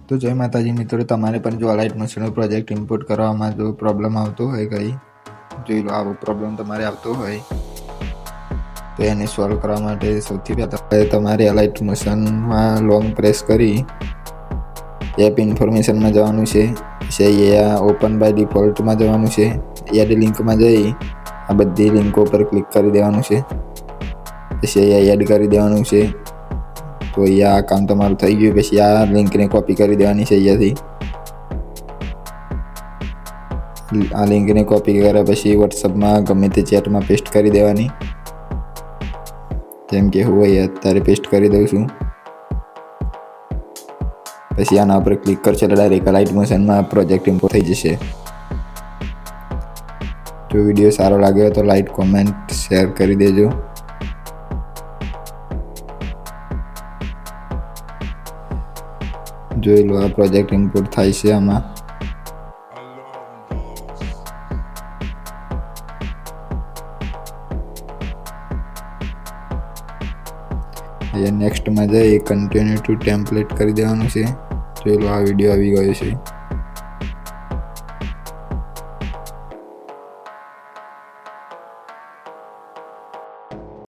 તો જય માતાજી મિત્રો, તમારે પણ જો અલાઇટ મશીનનો પ્રોજેક્ટ ઇમ્પોર્ટ કરવામાં જો પ્રોબ્લેમ આવતો હોય કંઈ, જોઈ લો આવો પ્રોબ્લેમ તમારે આવતો હોય તો એને સોલ્વ કરવા માટે સૌથી પહેલાં તમારે અલાઇટ મશીનમાં લોંગ પ્રેસ કરી એપ ઇન્ફોર્મેશનમાં જવાનું છે. પછી અહીંયા ઓપન બાય ડિફોલ્ટમાં જવાનું છે. એડ લિંકમાં જઈ આ બધી લિંકો પર ક્લિક કરી દેવાનું છે. પછી અહીંયા એડ કરી દેવાનું છે. તો અહીંયા આ કામ તમારું થઈ ગયું. પછી આ લિંકને કોપી કરી દેવાની છે. અહીંયાથી આ લિંકને કોપી કર્યા પછી વોટ્સઅપમાં ગમે તે ચેટમાં પેસ્ટ કરી દેવાની. જેમ કે હું અહીંયા અત્યારે પેસ્ટ કરી દઉં છું. પછી આના ઉપર ક્લિક કરશો એટલે ડાયરેક્ટ અલાઇટ મશીનમાં પ્રોજેક્ટ ઇમ્પોર્ટ થઈ જશે. જો વિડીયો સારો લાગ્યો તો લાઈક, કોમેન્ટ, શેર કરી દેજો. જોઈ લો આ પ્રોજેક્ટ ઇમ્પોર્ટ થાય છે. આમાં અહીંયા નેક્સ્ટમાં જઈ કન્ટિન્યુ ટુ ટેમ્પલેટ કરી દેવાનું છે. જોઈ લો આ વિડીયો આવી ગયો છે.